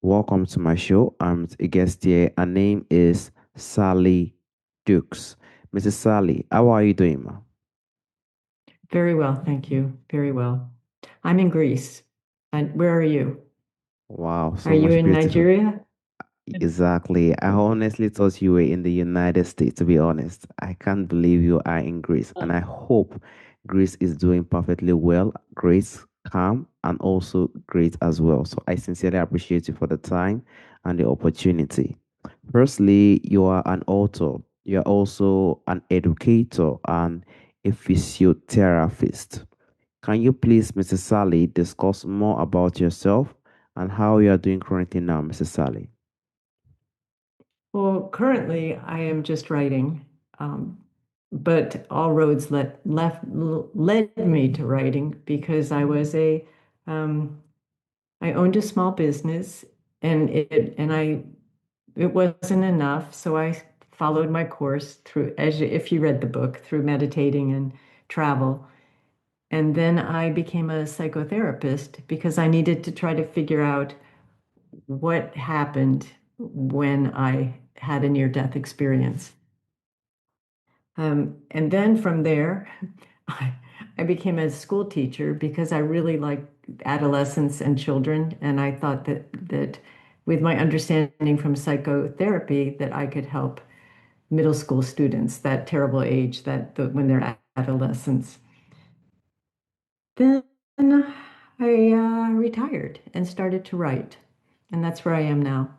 Welcome to my show. I'm a guest here. Her name is Sally Dukes. Mrs. Sally, how are you doing, ma? Very well, thank you. Very well. I'm in Greece. And where are you? Wow, Are so you much in beautiful. Nigeria? Exactly. I honestly thought you were in the United States, to be honest. I can't believe you are in Greece. And I hope Greece is doing perfectly well, great, calm, and also great as well. So I sincerely appreciate you for the time and the opportunity. Firstly, you are an author. You're also an educator and a physiotherapist. Can you please, Mrs. Sally, discuss more about yourself and how you are doing currently now, Mrs. Sally? Well, currently I am just writing, um, but all roads led me to writing because um, I owned a small business and it wasn't enough, so I followed my course through, if you read the book, through meditating and travel. And then I became a psychotherapist because I needed to try to figure out what happened when I had a near-death experience. And then from there, I, I became a school teacher because I really like adolescents and children, and I thought that with my understanding from psychotherapy that I could help middle school students, that terrible age when they're adolescents. Then I retired and started to write, and that's where I am now.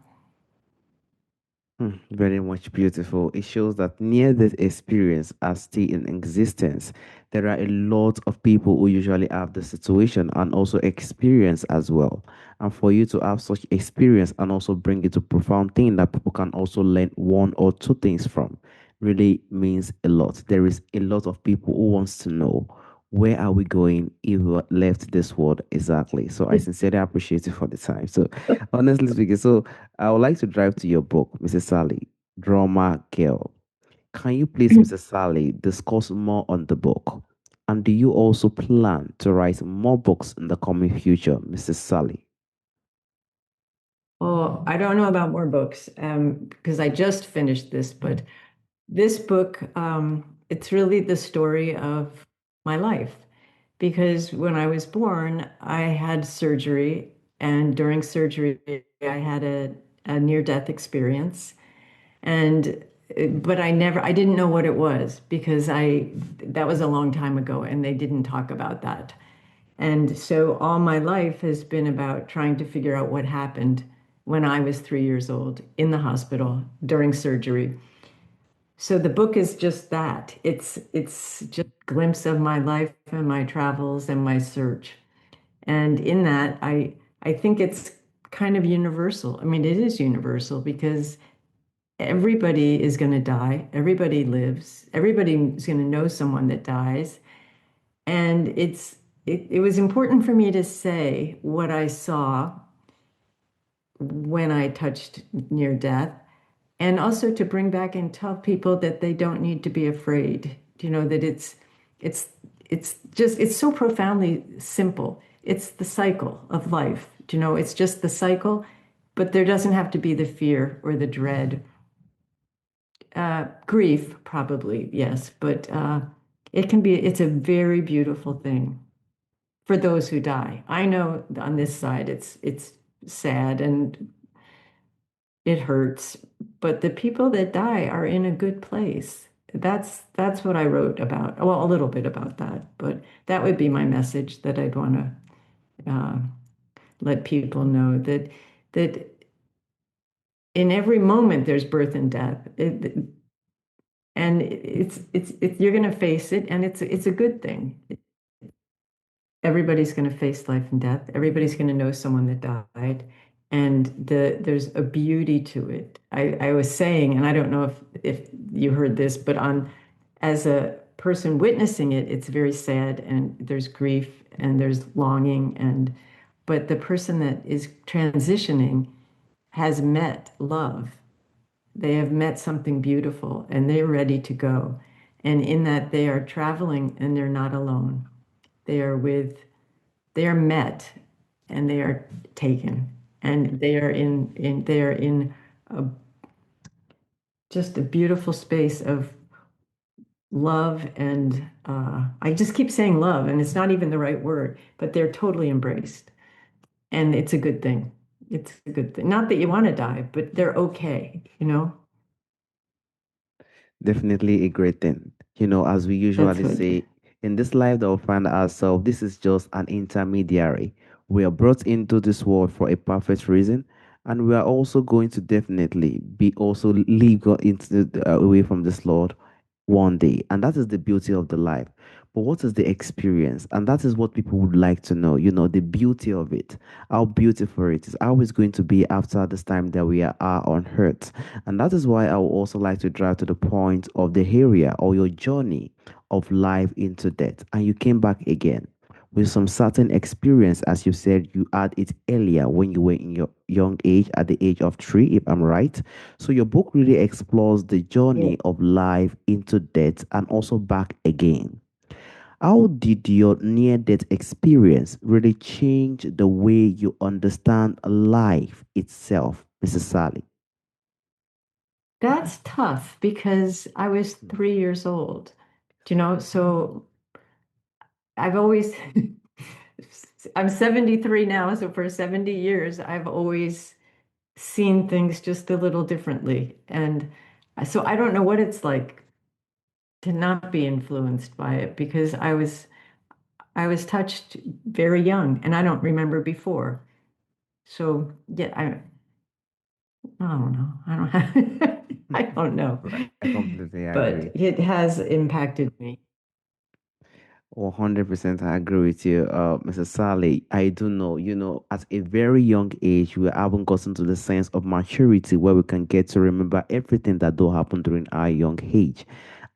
Very much beautiful. It shows that near this experience are still in existence. There are a lot of people who usually have the situation and also experience as well. And for you to have such experience and also bring it to profound thing that people can also learn one or two things from really means a lot. There is a lot of people who wants to know where are we going if we left this world exactly. So I sincerely appreciate you for the time. So honestly speaking, so I would like to drive to your book, Mrs. Sally, Drama Girl. Can you please, Mrs. Sally, discuss more on the book? And do you also plan to write more books in the coming future, Mrs. Sally? Well, I don't know about more books because I just finished this, but this book, it's really the story of my life. Because when I was born, I had surgery, and during surgery, I had a near-death experience. And but I didn't know what it was because that was a long time ago, and they didn't talk about that. And so all my life has been about trying to figure out what happened when I was 3 years old in the hospital during surgery. So the book is just that. It's just a glimpse of my life and my travels and my search. And in that, I think it's kind of universal. I mean, it is universal because everybody is going to die. Everybody lives. Everybody is going to know someone that dies. And it was important for me to say what I saw when I touched near death, and also to bring back and tell people that they don't need to be afraid. You know, that it's it's so profoundly simple. It's the cycle of life. You know, it's just the cycle, but there doesn't have to be the fear or the dread. Grief, probably, yes, but it's a very beautiful thing for those who die. I know on this side it's sad and it hurts, but the people that die are in a good place. That's what I wrote about. Well, a little bit about that, but that would be my message that I'd want to let people know that in every moment there's birth and death. And you're going to face it, and it's a good thing. Everybody's going to face life and death. Everybody's going to know someone that died, and there's a beauty to it. I was saying, and I don't know if you heard this, but on as a person witnessing it, it's very sad, and there's grief, and there's longing, and but the person that is transitioning has met love. They have met something beautiful, and they're ready to go. And in that, they are traveling, and they're not alone. They are with they are met and they are taken. and they are in a, just a beautiful space of love and I just keep saying love, and it's not even the right word, but they're totally embraced, and it's a good thing. It's a good thing. Not that you want to die, but they're okay, you know? Definitely a great thing. As we That's usually what. say, in this life that we find ourselves, this is just an intermediary. We are brought into this world for a perfect reason, and we are also going to definitely be also leave God into away from this Lord one day. And that is the beauty of the life. But what is the experience? And that is what people would like to know, the beauty of it, how beautiful it is, how it's going to be after this time that we are on earth. And that is why I would also like to drive to the point of the area or your journey of life into death. And you came back again with some certain experience, as you said, you had it earlier when you were in your young age, at the age of 3, if I'm right. So your book really explores the Yeah. journey of life into death and also back again. How did your near death experience really change the way you understand life itself, Mrs. Sally? That's tough because I was 3 years old, you know, so I've always, I'm 73 now, so for 70 years, I've always seen things just a little differently. And so I don't know what it's like to not be influenced by it because I was touched very young and I don't remember before. So yeah, I don't know. I don't have, I don't know. Right. I completely But agree. it has impacted me. 100% I agree with you, Mrs. Sally. I do know, at a very young age, we haven't gotten to the sense of maturity where we can get to remember everything that do happen during our young age.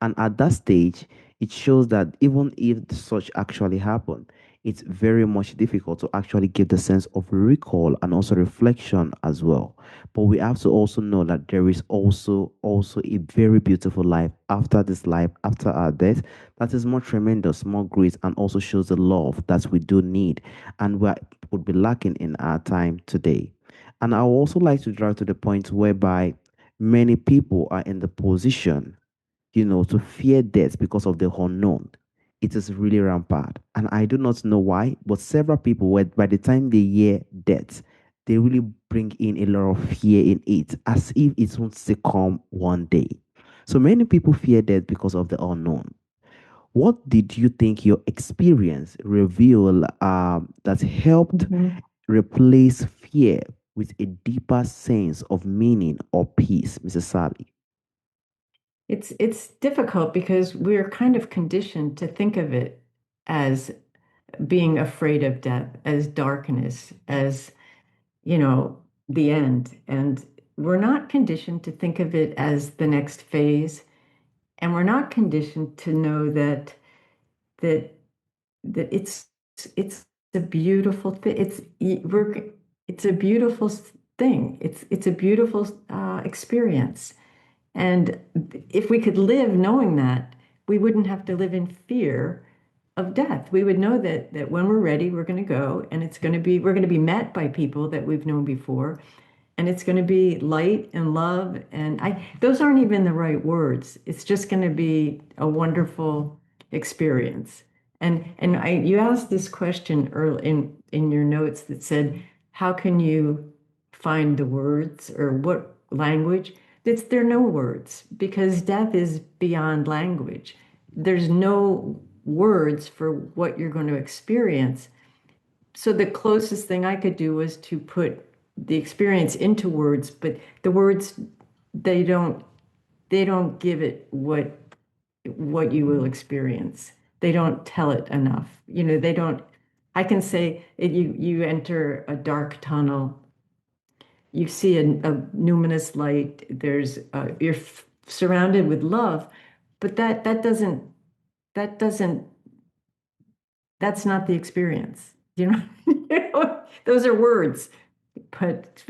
And at that stage, it shows that even if such actually happen, it's very much difficult to actually give the sense of recall and also reflection as well. But we have to also know that there is also a very beautiful life after this life, after our death, that is more tremendous, more great, and also shows the love that we do need and what would be lacking in our time today. And I would also like to drive to the point whereby many people are in the position, to fear death because of the unknown. It is really rampant. And I do not know why, but several people, by the time they hear death, they really bring in a lot of fear in it, as if it wants to come one day. So many people fear death because of the unknown. What did you think your experience revealed that helped Mhm. replace fear with a deeper sense of meaning or peace, Mrs. Sally? It's difficult because we're kind of conditioned to think of it as being afraid of death, as darkness, as, the end. And we're not conditioned to think of it as the next phase. And we're not conditioned to know that that it's a beautiful thing. It's a beautiful thing. It's a beautiful experience. And if we could live knowing that, we wouldn't have to live in fear of death. We would know that when we're ready, we're going to go, and we're going to be met by people that we've known before, and it's going to be light and love. And those aren't even the right words. It's just going to be a wonderful experience. And you asked this question early in your notes that said, how can you find the words or what language? There are no words because death is beyond language. There's no words for what you're going to experience. So the closest thing I could do was to put the experience into words, but the words they don't they don't give it what you will experience. They don't tell it enough. They don't. I can say it, you enter a dark tunnel, you see a luminous light. You're surrounded with love, but that doesn't that's not the experience. Those are words, but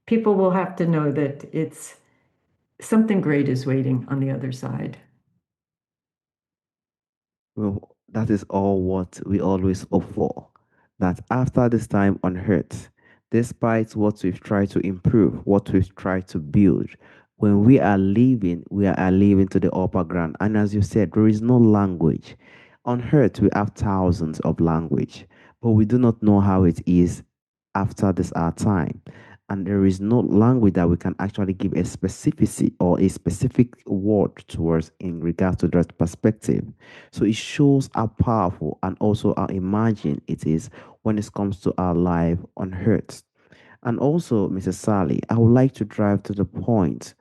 people will have to know that it's something great is waiting on the other side. Well, that is all what we always hope for. That after this time on earth, Despite what we've tried to improve, what we've tried to build, when we are living to the upper ground. And as you said, there is no language. On earth, we have thousands of language, but we do not know how it is after this our time. And there is no language that we can actually give a specificity or a specific word towards in regards to that perspective. So it shows how powerful and also how imagined it is when it comes to our life on earth. And also, Mrs. Sally, I would like to drive to the point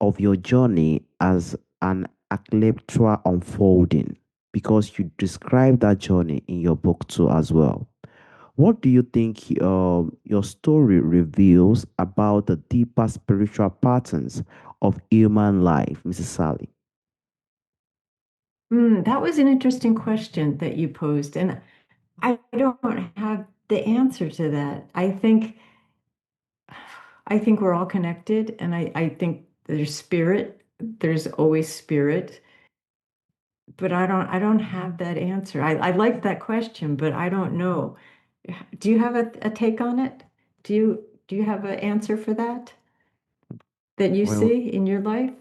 of your journey as an intellectual unfolding because you describe that journey in your book too as well. What do you think your story reveals about the deeper spiritual patterns of human life, Mrs. Sally? That was an interesting question that you posed, and I don't have the answer to that. I think we're all connected, and I think there's spirit. There's always spirit, but I don't have that answer. I like that question, but I don't know. Do you have a take on it? Do you have an answer for that you Well, see in your life?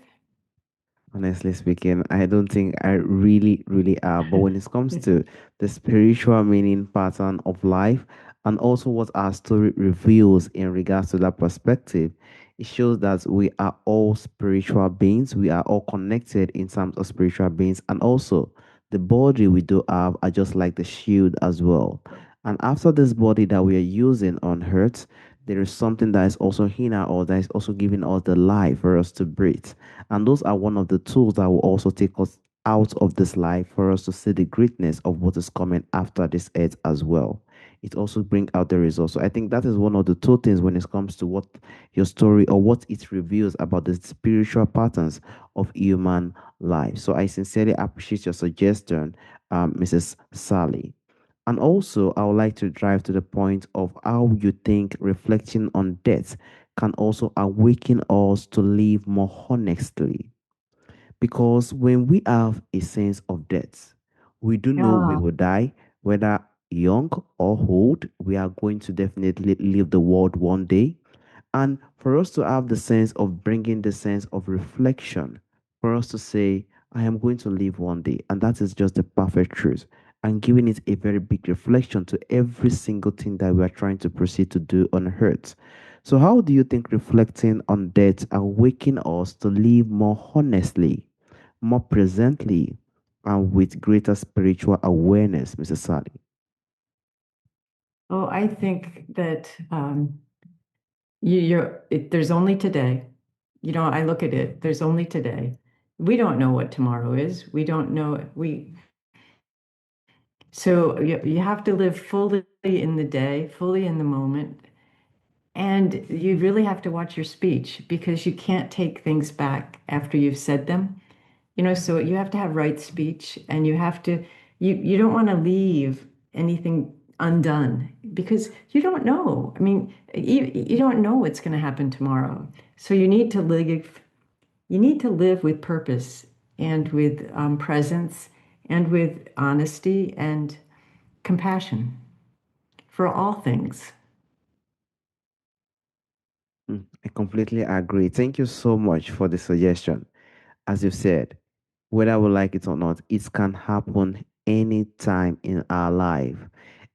honestly speaking, I don't think I really, really are. But when it comes to the spiritual meaning pattern of life and also what our story reveals in regards to that perspective, it shows that we are all spiritual beings. We are all connected in terms of spiritual beings. And also, the body we do have are just like the shield as well. And after this body that we are using on earth, there is something that is also in our or that is also giving us the life for us to breathe. And those are one of the tools that will also take us out of this life for us to see the greatness of what is coming after this earth as well. It also bring out the results. So I think that is one of the two things when it comes to what your story or what it reveals about the spiritual patterns of human life. So I sincerely appreciate your suggestion, Mrs. Sally. And also, I would like to drive to the point of how you think reflecting on death can also awaken us to live more honestly. Because when we have a sense of death, we do know we Yeah. will die, whether young or old, we are going to definitely leave the world one day. And for us to have the sense of bringing the sense of reflection, for us to say, I am going to live one day, and that is just the perfect truth, and giving it a very big reflection to every single thing that we are trying to proceed to do on earth. So, how do you think reflecting on death awaken us to live more honestly, more presently, and with greater spiritual awareness, Mrs. Sally? Oh, I think that there's only today. I look at it, there's only today. We don't know what tomorrow is. We don't know. So you have to live fully in the day, fully in the moment. And you really have to watch your speech because you can't take things back after you've said them. So you have to have right speech and you don't want to leave anything undone because you don't know. I mean, you don't know what's going to happen tomorrow. So you need to live with purpose and with presence and with honesty and compassion for all things. I completely agree. Thank you so much for the suggestion. As you said, whether we like it or not, it can happen anytime in our life,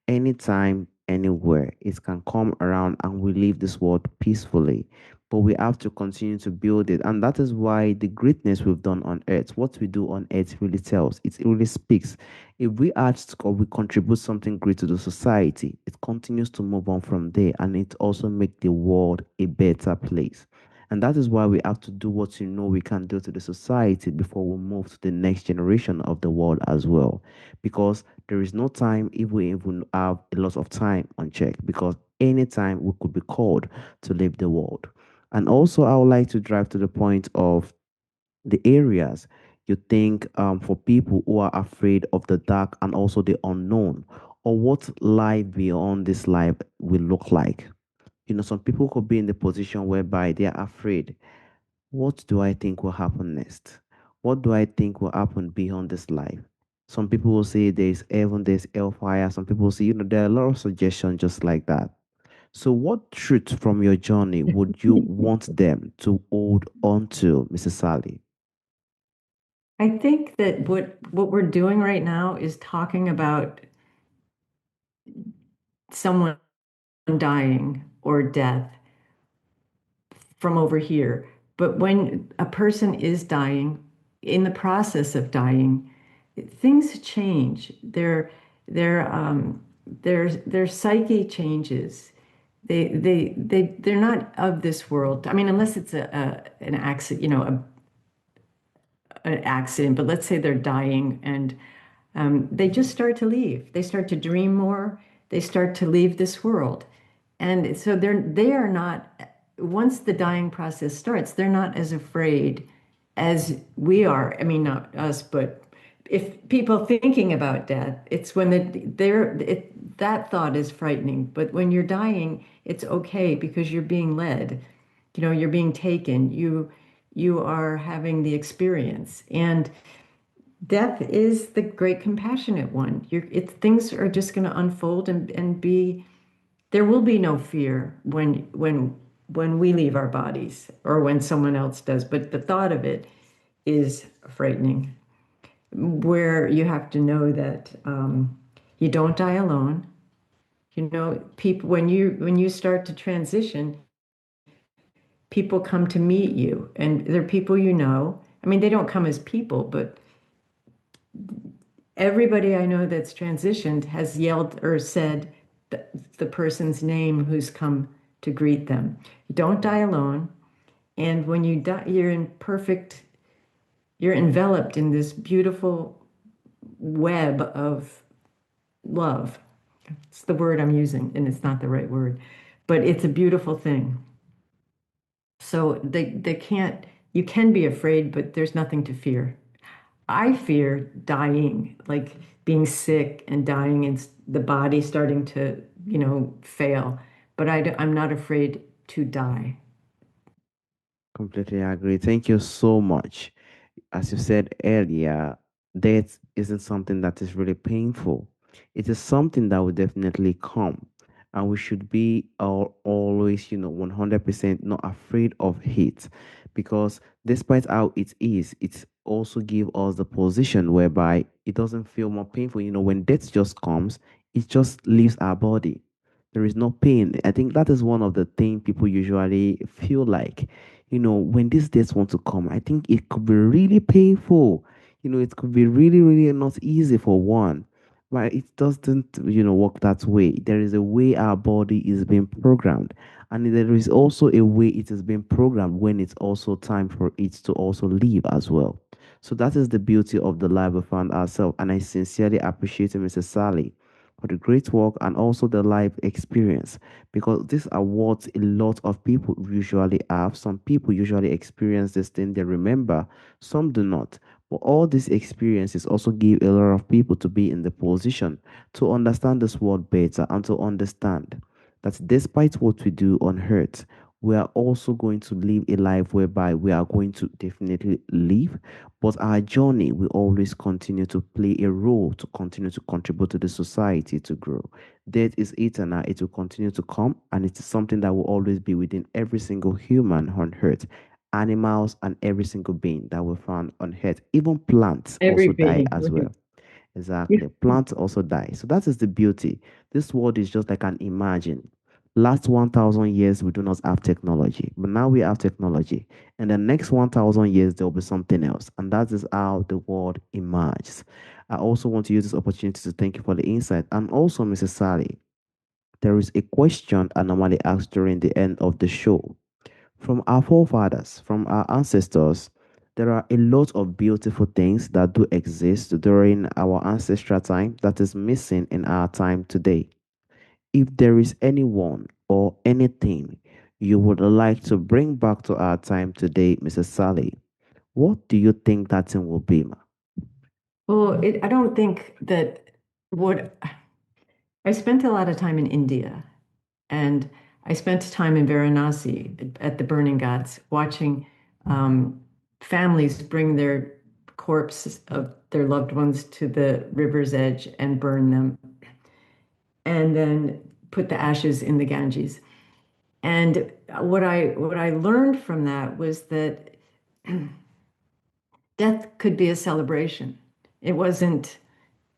anytime, anywhere. It can come around and we leave this world peacefully. But we have to continue to build it. And that is why the greatness we've done on earth, what we do on earth really tells, it really speaks. If we add or we contribute something great to the society, it continues to move on from there and it also makes the world a better place. And that is why we have to do what we can do to the society before we move to the next generation of the world as well. Because there is no time if we even have a lot of time on check, because anytime we could be called to leave the world. And also, I would like to drive to the point of the areas you think for people who are afraid of the dark and also the unknown, or what life beyond this life will look like. Some people could be in the position whereby they are afraid. What do I think will happen next? What do I think will happen beyond this life? Some people will say there's heaven, there's hellfire. Some people will say, there are a lot of suggestions just like that. So, what truth from your journey would you want them to hold on to, Mrs. Sally? I think that what we're doing right now is talking about someone dying or death from over here. But when a person is dying, in the process of dying, things change. Their their psyche changes. They're not of this world. I mean, unless it's an accident, an accident. But let's say they're dying and they just start to leave. They start to dream more. They start to leave this world. And so they are not, once the dying process starts, they're not as afraid as we are. I mean, not us, but if people thinking about death, it's when that thought is frightening. But when you're dying, it's okay because you're being led. You're being taken. You are having the experience. And death is the great compassionate one. Things are just going to unfold and be, there will be no fear when we leave our bodies or when someone else does. But the thought of it is frightening, where you have to know that you don't die alone. People, when you start to transition, people come to meet you, and they're people you know. I mean, they don't come as people, but everybody I know that's transitioned has yelled or said the person's name who's come to greet them. You don't die alone. And when you die, you're enveloped in this beautiful web of love. It's the word I'm using, and it's not the right word, but it's a beautiful thing. So they can't, you can be afraid, but there's nothing to fear. I fear dying, like being sick and dying and the body starting to, fail. But I'm not afraid to die. Completely agree. Thank you so much. As you said earlier, death isn't something that is really painful. It is something that will definitely come. And we should be always, 100% not afraid of it. Because despite how it is, it also gives us the position whereby it doesn't feel more painful. When death just comes, it just leaves our body. There is no pain. I think that is one of the things people usually feel like, when these days want to come, I think it could be really painful. It could be really, really not easy for one. But it doesn't, work that way. There is a way our body is being programmed. And there is also a way it is being programmed when it's also time for it to also leave as well. So that is the beauty of the life we found ourselves. And I sincerely appreciate Mrs. Sally for the great work and also the life experience, because these are what a lot of people usually have. Some people usually experience this thing, they remember, some do not. But all these experiences also give a lot of people to be in the position to understand this world better and to understand that despite what we do on earth, we are also going to live a life whereby we are going to definitely live, but our journey will always continue to play a role to continue to contribute to the society to grow. Death is eternal, it will continue to come, and it is something that will always be within every single human on earth, animals, and every single being that we found on earth. Even plants Every also die being, as right? well. Exactly. Plants also die. So that is the beauty. This world is just like an imagine. Last 1,000 years, we do not have technology, but now we have technology. And the next 1,000 years, there will be something else. And that is how the world emerges. I also want to use this opportunity to thank you for the insight. And also, Mrs. Sally, there is a question I normally ask during the end of the show. From our forefathers, from our ancestors, there are a lot of beautiful things that do exist during our ancestral time that is missing in our time today. If there is anyone or anything you would like to bring back to our time today, Mrs. Sally, what do you think that thing will be, ma? Well, I don't think that what I spent a lot of time in India, and I spent time in Varanasi at the Burning Ghats watching um, families bring their corpses of their loved ones to the river's edge and burn them. And then put the ashes in the Ganges. And what I learned from that was that death could be a celebration. It wasn't,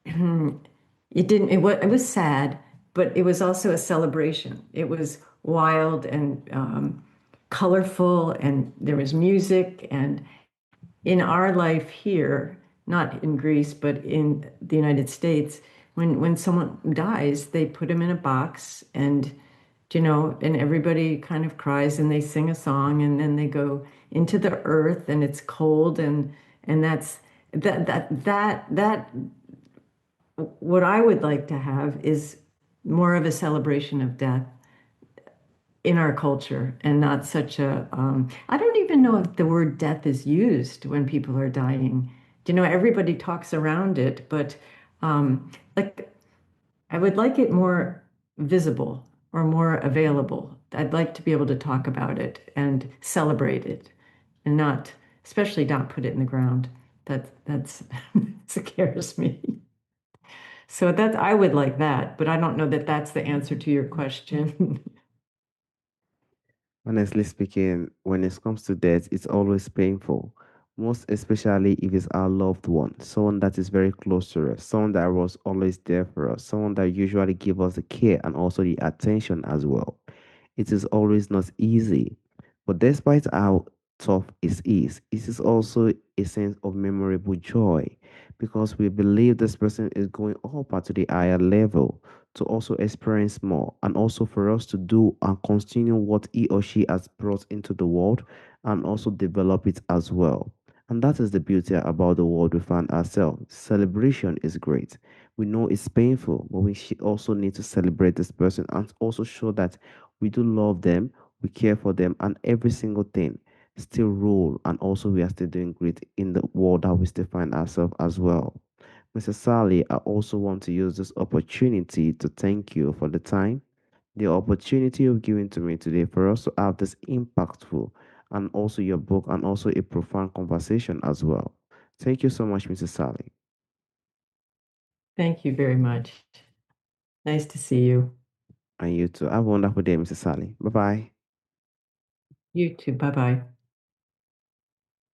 it was sad, but it was also a celebration. It was wild and colorful, and there was music. And in our life here, not in Greece, but in the United States, when someone dies, they put them in a box, and and everybody kind of cries and they sing a song, and then they go into the earth, and it's cold, and that's that what I would like to have is more of a celebration of death in our culture, and not such a I don't even know if the word death is used when people are dying. Everybody talks around it, but like I would like it more visible or more available. I'd like to be able to talk about it and celebrate it, and not, especially not put it in the ground. That's scares me. So that I would like that, but I don't know that that's the answer to your question. Honestly speaking, when it comes to death, it's always painful, most especially if it's our loved one, someone that is very close to us, someone that was always there for us, someone that usually give us the care and also the attention as well. It is always not easy, but despite how tough it is also a sense of memorable joy because we believe this person is going up to the higher level to also experience more and also for us to do and continue what he or she has brought into the world and also develop it as well. And that is the beauty about the world we find ourselves. Celebration is great. We know it's painful, but we also need to celebrate this person and also show that we do love them, we care for them, and every single thing still rule. And also, we are still doing great in the world that we still find ourselves as well. Mr. Sally, I also want to use this opportunity to thank you for the time, the opportunity you've given to me today for us to have this impactful and also your book and also a profound conversation as well. Thank you so much, Mrs. Sally. Thank you very much. Nice to see you. And you too. Have a wonderful day, Mrs. Sally. Bye bye. You too. Bye bye.